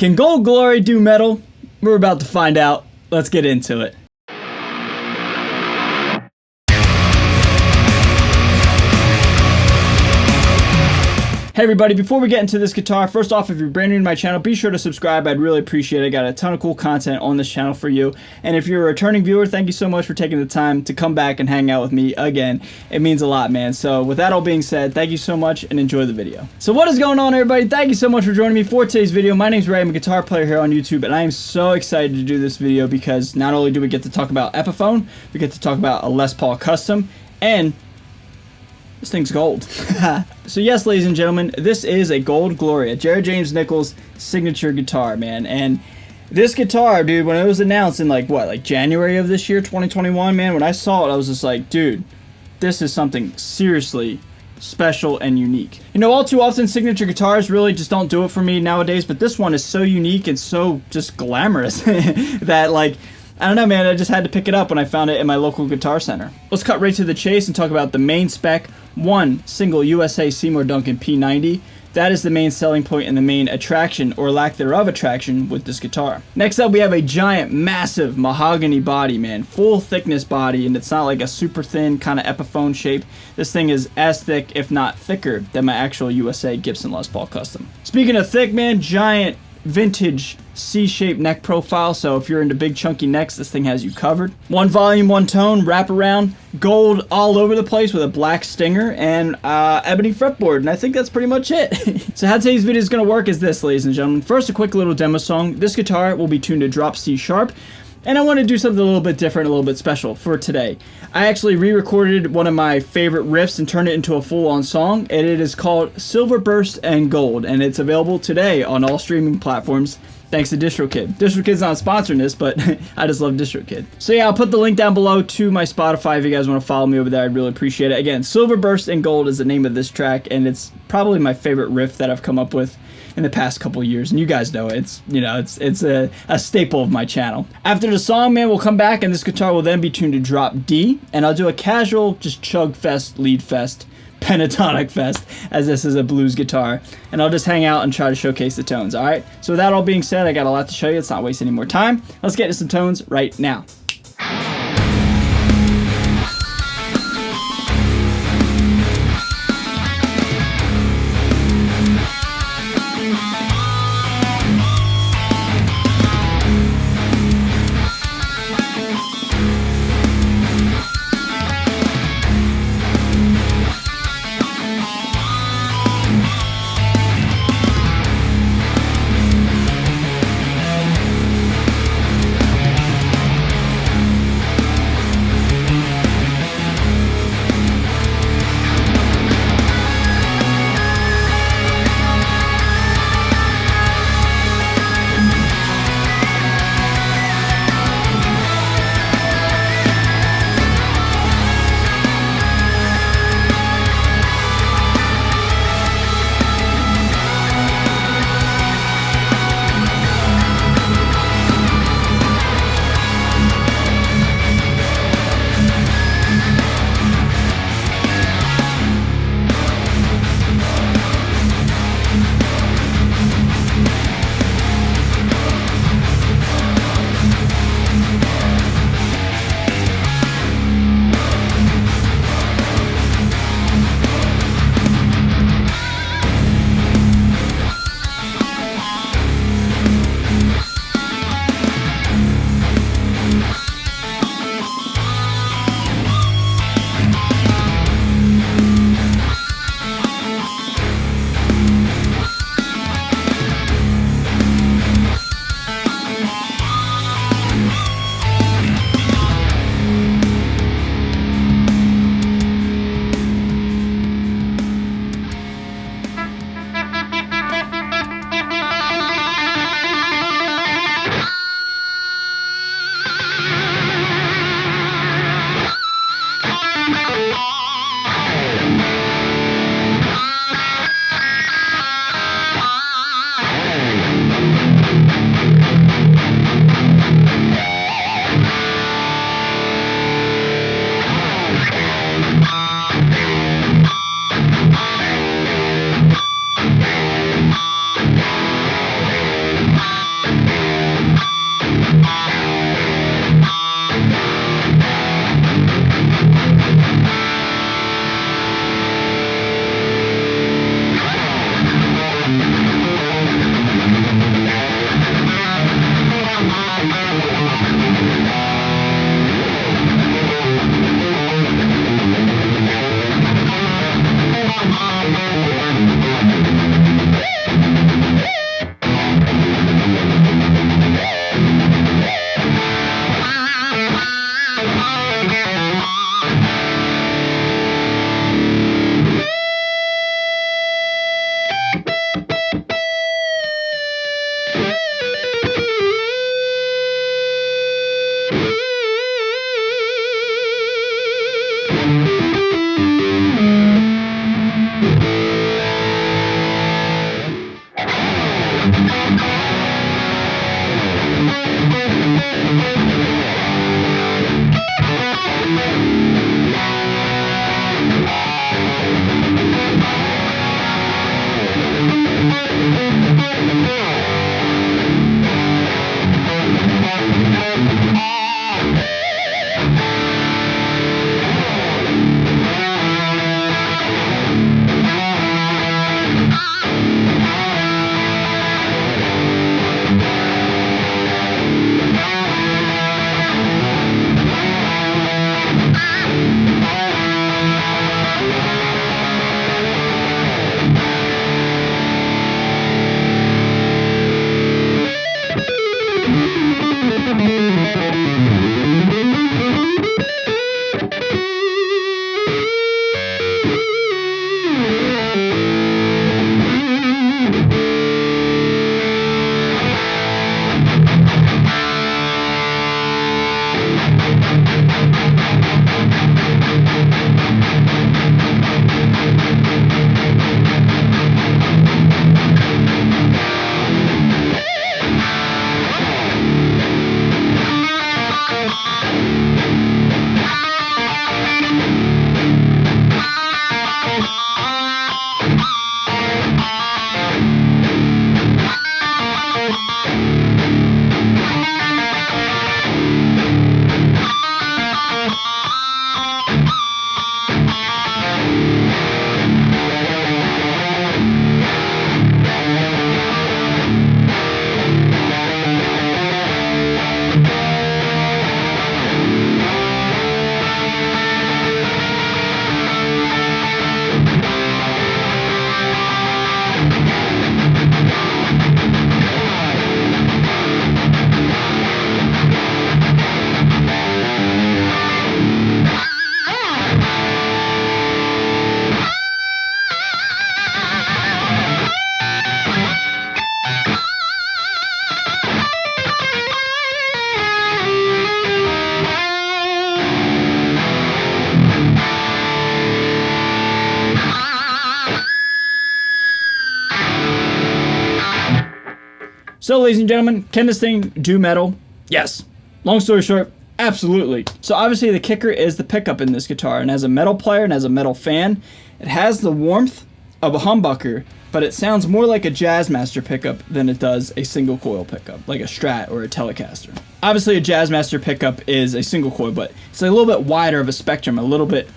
Can Gold Glory do metal? We're about to find out. Let's get into it. Hey everybody, before we get into this guitar, first off, if you're brand new to my channel, be sure to subscribe. I'd really appreciate it. I got a ton of cool content on this channel for you. And if you're a returning viewer, thank you so much for taking the time to come back and hang out with me again. It means a lot, man. So with that all being said, thank you so much and enjoy the video. So what is going on, everybody? Thank you so much for joining me for today's video. My name's Ray. I'm a guitar player here on YouTube, and I am so excited to do this video because not only do we get to talk about Epiphone, we get to talk about a Les Paul Custom, and this thing's gold. So yes, ladies and gentlemen, this is a Gold Glory, a Jared James Nichols signature guitar, man. And this guitar, dude, when it was announced in like January of this year, 2021, man, when I saw it, I was just like, dude, this is something seriously special and unique. You know, all too often signature guitars really just don't do it for me nowadays, but this one is so unique and so just glamorous that, like, I don't know, man, I just had to pick it up when I found it in my local guitar center. Let's cut right to the chase and talk about the main spec. One single USA Seymour Duncan P90. That is the main selling point and the main attraction, or lack thereof attraction, with this guitar. Next up, we have a giant, massive mahogany body, man. Full thickness body, and it's not like a super thin kind of Epiphone shape. This thing is as thick, if not thicker, than my actual USA Gibson Les Paul Custom. Speaking of thick, man, giant vintage C-shaped neck profile, so if you're into big chunky necks, this thing has you covered. One volume, one tone, wraparound, gold all over the place with a black stinger, and ebony fretboard, and I think that's pretty much it. So how today's video is going to work is this, ladies and gentlemen. First, a quick little demo song. This guitar will be tuned to drop C sharp, and I want to do something a little bit different, a little bit special for today. I actually re-recorded one of my favorite riffs and turned it into a full-on song, and it is called Silver Burst and Gold, and it's available today on all streaming platforms, thanks to DistroKid. DistroKid's not sponsoring this, but I just love DistroKid. So yeah, I'll put the link down below to my Spotify if you guys want to follow me over there. I'd really appreciate it. Again, Silver Burst and Gold is the name of this track, and it's probably my favorite riff that I've come up with in the past couple years, and you guys know it. It's, you know, it's a staple of my channel. After the song, man, we'll come back, and this guitar will then be tuned to drop D, and I'll do a casual, just chug fest, lead fest, pentatonic fest, as this is a blues guitar, and I'll just hang out and try to showcase the tones. All right, so with that all being said, I got a lot to show you. Let's not waste any more time. Let's get into some tones right now. So, ladies and gentlemen, can this thing do metal? Yes. Long story short, absolutely. So obviously the kicker is the pickup in this guitar, and as a metal player and as a metal fan, it has the warmth of a humbucker, but it sounds more like a Jazzmaster pickup than it does a single coil pickup, like a Strat or a Telecaster. Obviously a Jazzmaster pickup is a single coil, but it's a little bit wider of a spectrum, a little bit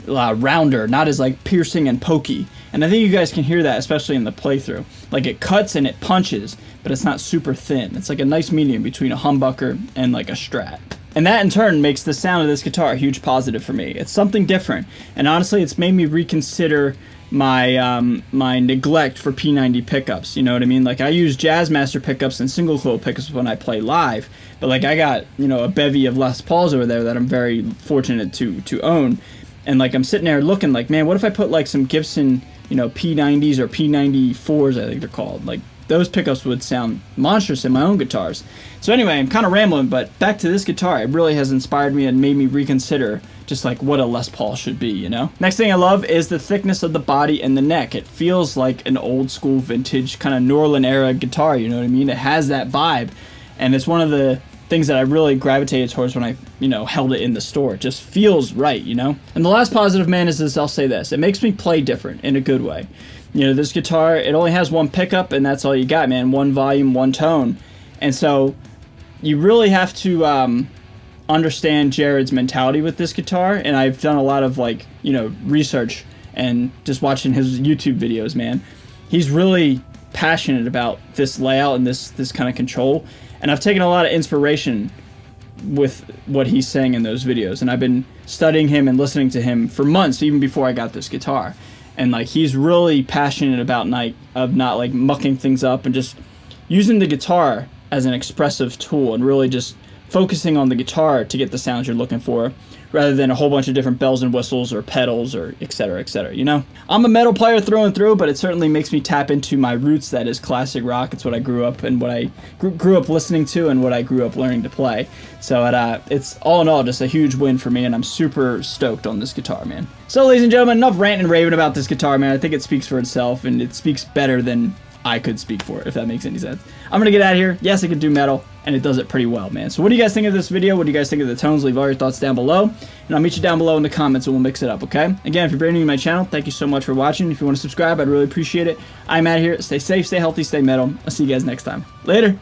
rounder, not as like piercing and pokey. And I think you guys can hear that, especially in the playthrough. Like it cuts and it punches, but it's not super thin. It's like a nice medium between a humbucker and like a Strat. And that in turn makes the sound of this guitar a huge positive for me. It's something different. And honestly, it's made me reconsider my my neglect for P90 pickups. You know what I mean? Like I use Jazzmaster pickups and single coil pickups when I play live, but like I got, you know, a bevy of Les Pauls over there that I'm very fortunate to own. And like I'm sitting there looking like, man, what if I put like some Gibson, you know, P90s or P94s, I think they're called. Like those pickups would sound monstrous in my own guitars. So anyway, I'm kind of rambling, but back to this guitar. It really has inspired me and made me reconsider just like what a Les Paul should be, you know? Next thing I love is the thickness of the body and the neck. It feels like an old school vintage kind of Norland era guitar, you know what I mean? It has that vibe, and it's one of the things that I really gravitated towards when I, you know, held it in the store. It just feels right, you know? And the last positive, man, is this, I'll say this. It makes me play different in a good way. You know, this guitar, it only has one pickup, and that's all you got, man. One volume, one tone. And so you really have to understand Jared's mentality with this guitar, and I've done a lot of, like, you know, research and just watching his YouTube videos, man. He's really passionate about this layout and this kind of control, and I've taken a lot of inspiration with what he's saying in those videos, and I've been studying him and listening to him for months, even before I got this guitar. And like he's really passionate about not like mucking things up and just using the guitar as an expressive tool and really just focusing on the guitar to get the sounds you're looking for, rather than a whole bunch of different bells and whistles or pedals or et cetera, you know? I'm a metal player through and through, but it certainly makes me tap into my roots, that is classic rock. It's what I grew up and what I grew up listening to and what I grew up learning to play. So it's all in all just a huge win for me, and I'm super stoked on this guitar, man. So ladies and gentlemen, enough ranting and raving about this guitar, man. I think it speaks for itself, and it speaks better than I could speak for it, if that makes any sense. I'm gonna get out of here. Yes, I can do metal, and it does it pretty well, man. So what do you guys think of this video? What do you guys think of the tones? Leave all your thoughts down below, and I'll meet you down below in the comments, and we'll mix it up, okay? Again, if you're brand new to my channel, thank you so much for watching. If you want to subscribe, I'd really appreciate it. I'm out of here. Stay safe, stay healthy, stay metal. I'll see you guys next time. Later.